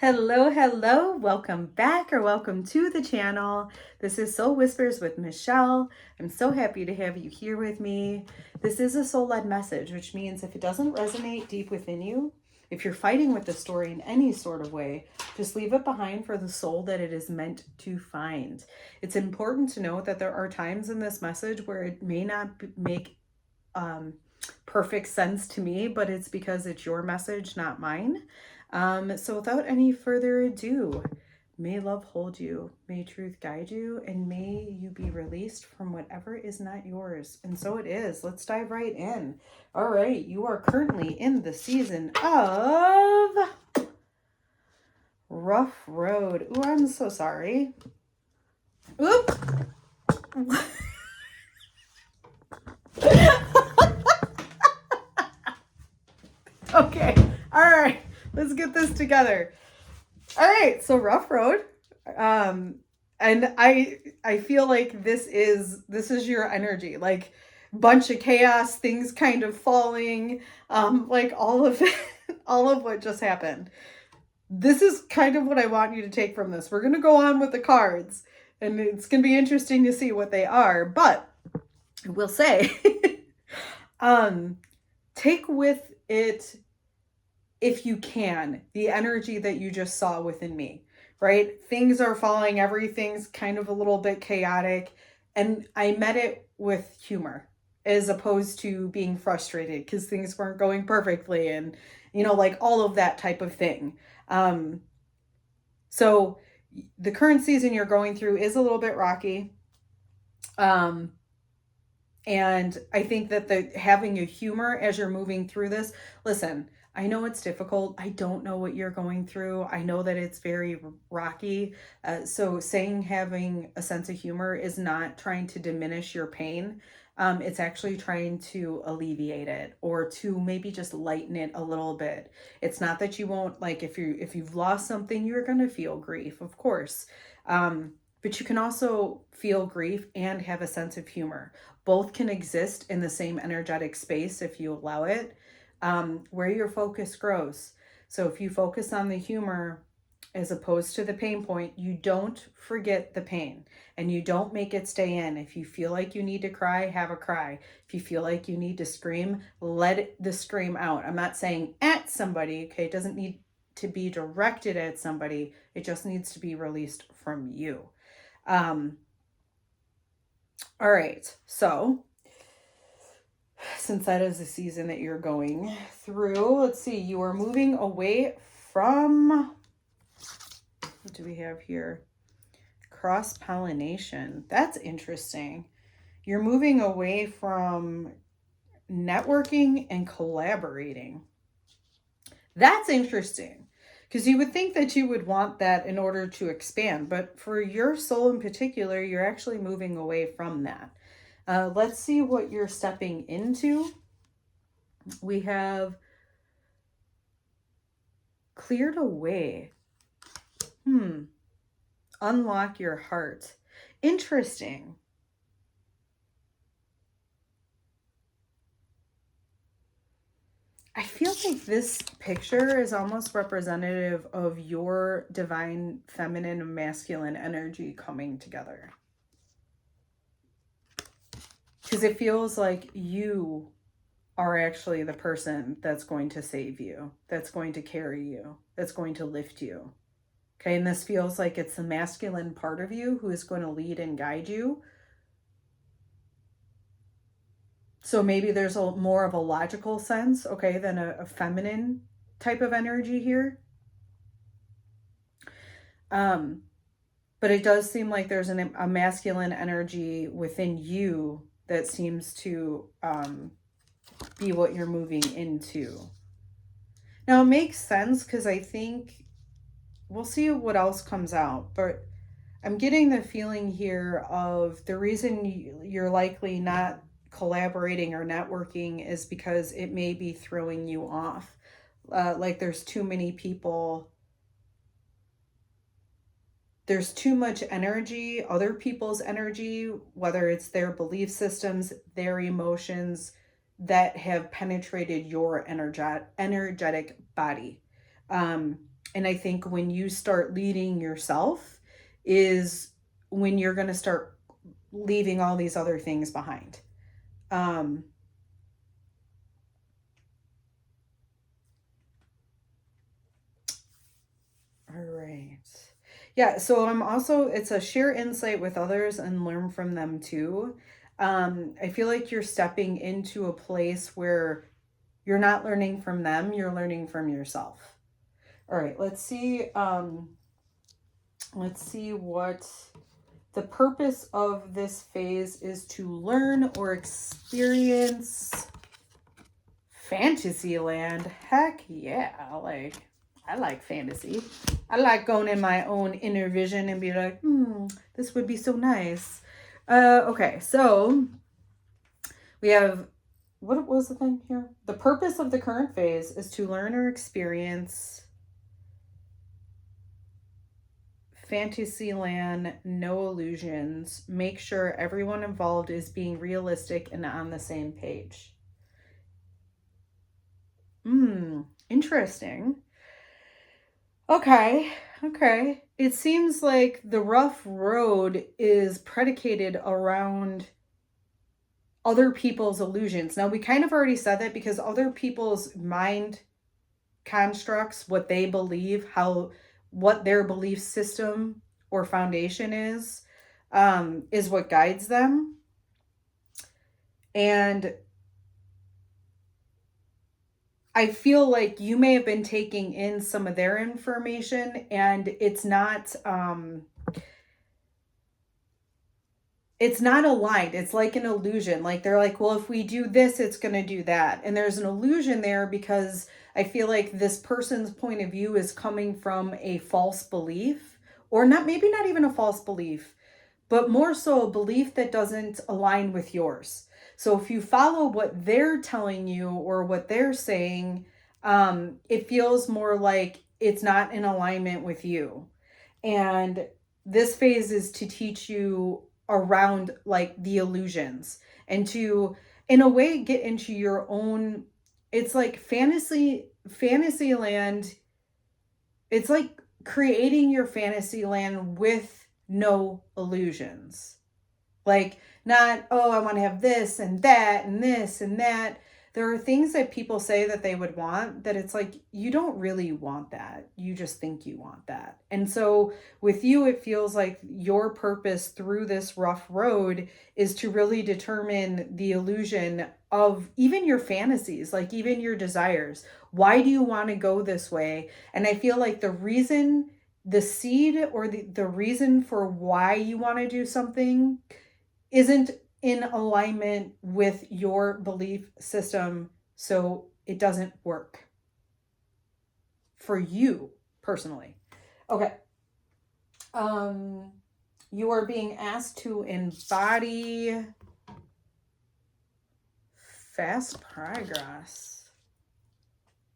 Hello, welcome back or welcome to the channel. This is Soul Whispers with Michelle. I'm so happy to have you here with me. This is a soul-led message, which means if it doesn't resonate deep within you, if you're fighting with the story in any sort of way, just leave it behind for the soul that it is meant to find. It's important to note that there are times in this message where it may not make perfect sense to me, but it's because it's your message, not mine. So without any further ado, may love hold you, may truth guide you, and may you be released from whatever is not yours. And so it is. Let's dive right in. All right, you are currently in the season of Rough Road. Ooh, I'm so sorry. Oop. Okay, all right. Let's get this together. All right, so Rough Road. And I feel like this is your energy, like bunch of chaos, things kind of falling, like all of it, all of what just happened. This is kind of what I want you to take from this. We're going to go on with the cards, and it's going to be interesting to see what they are, but I will say take with it, if you can, the energy that you just saw within me, right? Things are falling, everything's kind of a little bit chaotic. And I met it with humor as opposed to being frustrated because things weren't going perfectly and, like all of that type of thing. So the current season you're going through is a little bit rocky. And I think that having a humor as you're moving through this, listen, I know it's difficult. I don't know what you're going through. I know that it's very rocky. So saying having a sense of humor is not trying to diminish your pain. It's actually trying to alleviate it or to maybe just lighten it a little bit. It's not that you won't, like, if you've lost something, you're going to feel grief, of course. But you can also feel grief and have a sense of humor. Both can exist in the same energetic space if you allow it. Where your focus grows. So if you focus on the humor as opposed to the pain point, you don't forget the pain and you don't make it stay in. If you feel like you need to cry, have a cry. If you feel like you need to scream, let the scream out. I'm not saying at somebody, okay? It doesn't need to be directed at somebody. It just needs to be released from you. All right, so since that is the season that you're going through, let's see, you are moving away from, what do we have here? Cross-pollination. That's interesting. You're moving away from networking and collaborating. That's interesting because you would think that you would want that in order to expand, but for your soul in particular, you're actually moving away from that. Let's see what you're stepping into. We have cleared away. Unlock your heart. Interesting. I feel like this picture is almost representative of your divine feminine and masculine energy coming together. Because it feels like you are actually the person that's going to save you, that's going to carry you, that's going to lift you. Okay, and this feels like it's the masculine part of you who is going to lead and guide you. So maybe there's more of a logical sense, okay, than a feminine type of energy here. But it does seem like there's a masculine energy within you that seems to be what you're moving into. Now, it makes sense because I think we'll see what else comes out, but I'm getting the feeling here of the reason you're likely not collaborating or networking is because it may be throwing you off. Like there's too many people. There's too much energy, other people's energy, whether it's their belief systems, their emotions that have penetrated your energetic body. And I think when you start leading yourself is when you're going to start leaving all these other things behind. All right. Yeah, so I'm also, it's a share insight with others and learn from them too. I feel like you're stepping into a place where you're not learning from them, you're learning from yourself. All right, let's see what the purpose of this phase is: to learn or experience fantasy land. Heck yeah, I like fantasy. I like going in my own inner vision and be like, this would be so nice. Okay, so we have, what was the thing here? The purpose of the current phase is to learn or experience fantasy land, no illusions. Make sure everyone involved is being realistic and on the same page. Interesting. Okay. It seems like the rough road is predicated around other people's illusions. Now, we kind of already said that because other people's mind constructs, what they believe, what their belief system or foundation is what guides them. And I feel like you may have been taking in some of their information and it's not aligned. It's like an illusion. Like they're like, well, if we do this, it's going to do that. And there's an illusion there because I feel like this person's point of view is coming from a false belief, or maybe not even a false belief, but more so a belief that doesn't align with yours. So if you follow what they're telling you or what they're saying, it feels more like it's not in alignment with you. And this phase is to teach you around like the illusions and to, in a way, get into your own. It's like fantasy land. It's like creating your fantasy land with no illusions. Like, not, oh, I want to have this and that and this and that. There are things that people say that they would want that it's like, you don't really want that. You just think you want that. And so with you, it feels like your purpose through this rough road is to really determine the illusion of even your fantasies, like even your desires. Why do you want to go this way? And I feel like the seed or the reason for why you want to do something isn't in alignment with your belief system, so it doesn't work for you personally. Okay. You are being asked to embody fast progress,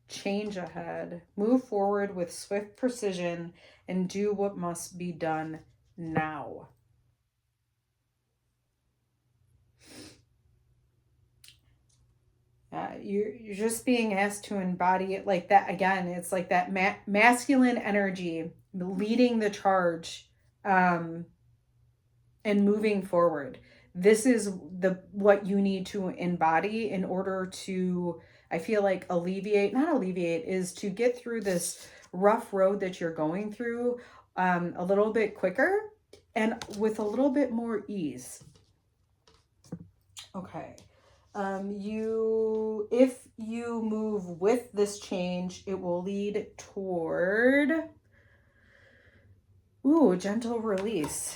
change ahead, move forward with swift precision, and do what must be done now. You're just being asked to embody it like that. Again, it's like that masculine energy leading the charge and moving forward. This is what you need to embody in order to, I feel like, is to get through this rough road that you're going through a little bit quicker and with a little bit more ease. Okay. If you move with this change, it will lead toward, gentle release.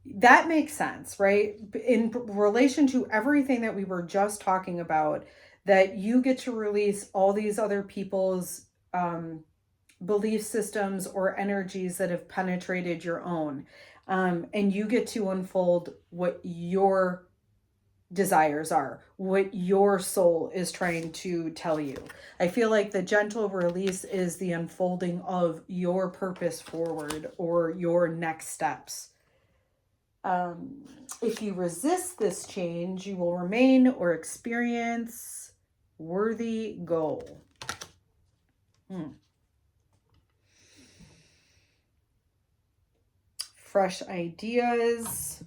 That makes sense, right? In relation to everything that we were just talking about, that you get to release all these other people's belief systems or energies that have penetrated your own. And you get to unfold what your desires are, what your soul is trying to tell you. I feel like the gentle release is the unfolding of your purpose forward or your next steps. If you resist this change, you will remain or experience worthy goal. fresh ideas.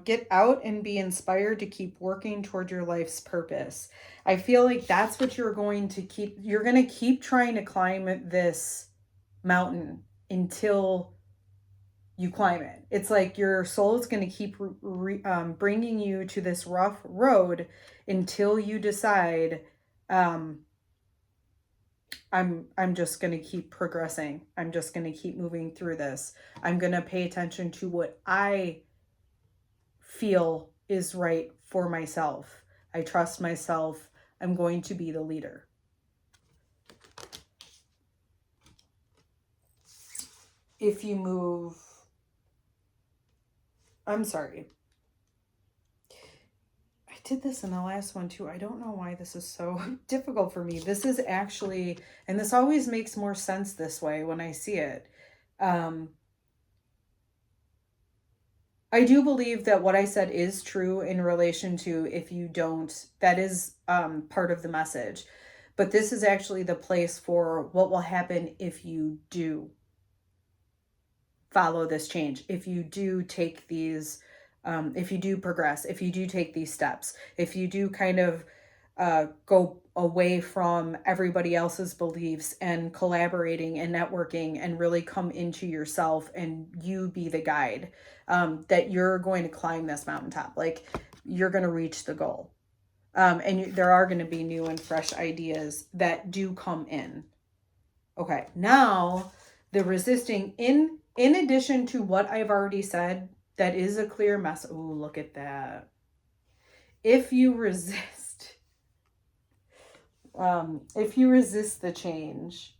Get out and be inspired to keep working toward your life's purpose. I feel like that's what you're going to keep. You're going to keep trying to climb this mountain until you climb it. It's like your soul is going to keep bringing you to this rough road until you decide, I'm just going to keep progressing. I'm just going to keep moving through this. I'm going to pay attention to what I feel is right for myself. I trust myself. I'm going to be the leader. If you move, I'm sorry. I did this in the last one too. I don't know why this is so difficult for me. This is actually, and this always makes more sense this way when I see it. I do believe that what I said is true in relation to if you don't, that is part of the message. But this is actually the place for what will happen if you do follow this change, if you do take these, if you do progress, if you do take these steps, if you do kind of go away from everybody else's beliefs and collaborating and networking and really come into yourself and you be the guide, that you're going to climb this mountaintop. Like you're going to reach the goal. And there are going to be new and fresh ideas that do come in. Okay, now the resisting in addition to what I've already said, that is a clear message. Oh, look at that. If you resist the change,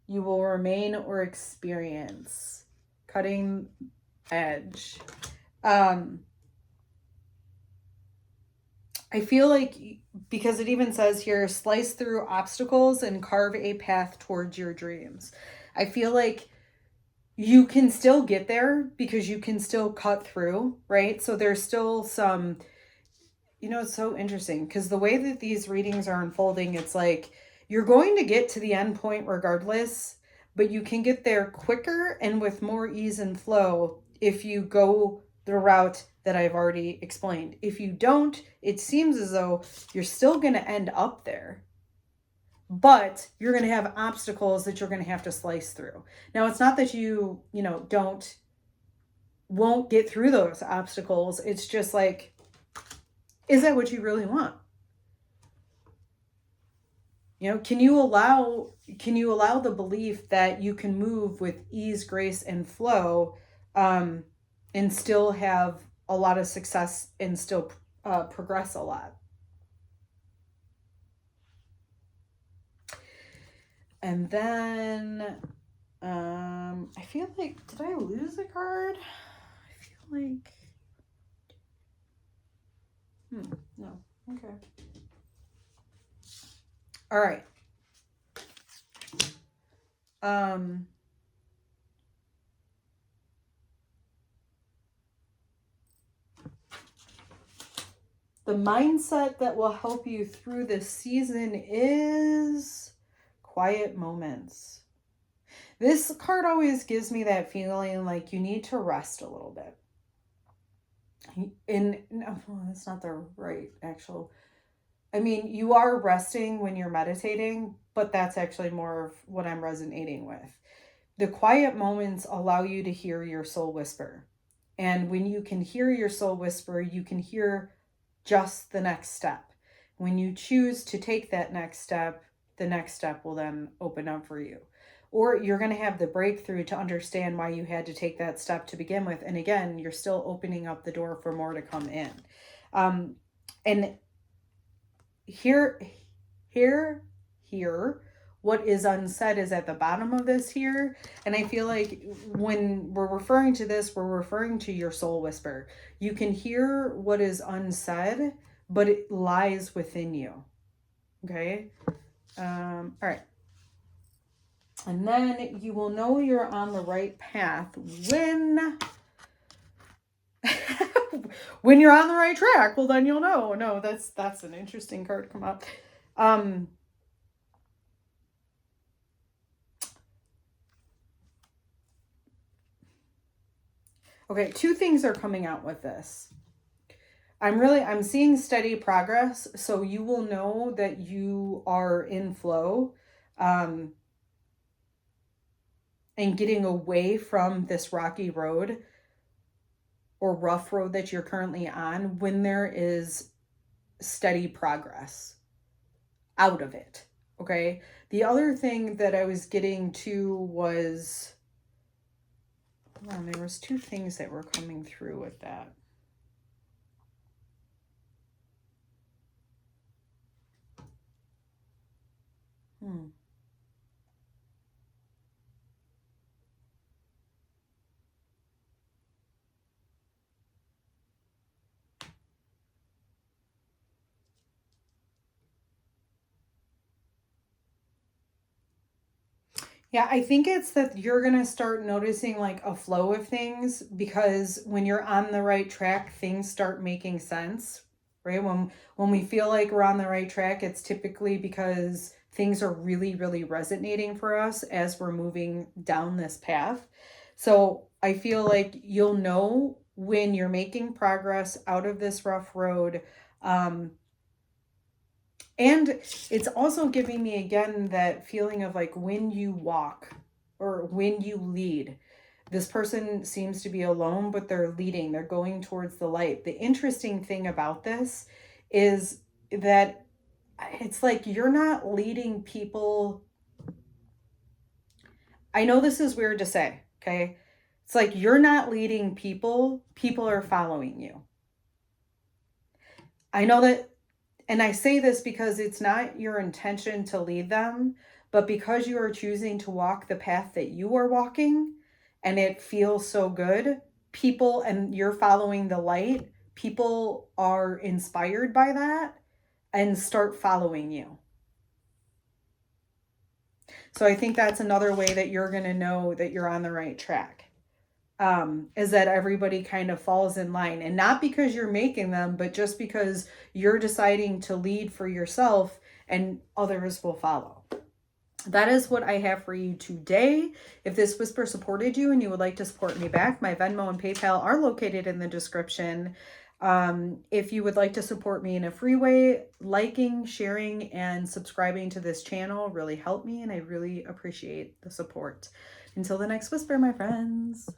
you will remain or experience cutting edge. I feel like, because it even says here, slice through obstacles and carve a path towards your dreams. I feel like you can still get there because you can still cut through, right? So there's still some, it's so interesting because the way that these readings are unfolding, it's like you're going to get to the end point regardless, but you can get there quicker and with more ease and flow if you go the route that I've already explained. If you don't, it seems as though you're still going to end up there, but you're going to have obstacles that you're going to have to slice through. Now, it's not that you won't get through those obstacles. It's just like, is that what you really want? Can you allow the belief that you can move with ease, grace, and flow, and still have a lot of success and still progress a lot? And then I feel like, did I lose a card? I feel like, no. Okay. All right. The mindset that will help you through this season is quiet moments. This card always gives me that feeling like you need to rest a little bit. That's not the right actual. I mean, you are resting when you're meditating, but that's actually more of what I'm resonating with. The quiet moments allow you to hear your soul whisper. And when you can hear your soul whisper, you can hear just the next step. When you choose to take that next step, the next step will then open up for you. Or you're going to have the breakthrough to understand why you had to take that step to begin with. And again, you're still opening up the door for more to come in. And here, what is unsaid is at the bottom of this here. And I feel like when we're referring to this, we're referring to your soul whisper. You can hear what is unsaid, but it lies within you. Okay. All right. And then you will know you're on the right path when when you're on the right track. Well, then you'll know. No, that's an interesting card to come up. Okay, two things are coming out with this. I'm seeing steady progress, so you will know that you are in flow, and getting away from this rocky road or rough road that you're currently on when there is steady progress out of it. Okay. The other thing that I was getting to was, hold on, there was two things that were coming through with that. Yeah, I think it's that you're going to start noticing like a flow of things, because when you're on the right track, things start making sense, right? When we feel like we're on the right track, it's typically because things are really, really resonating for us as we're moving down this path. So I feel like you'll know when you're making progress out of this rough road. And it's also giving me again that feeling of like when you walk or when you lead, this person seems to be alone, but they're leading, they're going towards the light. The interesting thing about this is that it's like you're not leading people. I know this is weird to say, okay? It's like you're not leading people, people are following you. I know that. And I say this because it's not your intention to lead them, but because you are choosing to walk the path that you are walking and it feels so good, people, and you're following the light, people are inspired by that and start following you. So I think that's another way that you're going to know that you're on the right track. Is that everybody kind of falls in line, and not because you're making them, but just because you're deciding to lead for yourself and others will follow. That is what I have for you today. If this whisper supported you and you would like to support me back, my Venmo and PayPal are located in the description. If you would like to support me in a free way, liking, sharing, and subscribing to this channel really help me, and I really appreciate the support. Until the next whisper, my friends.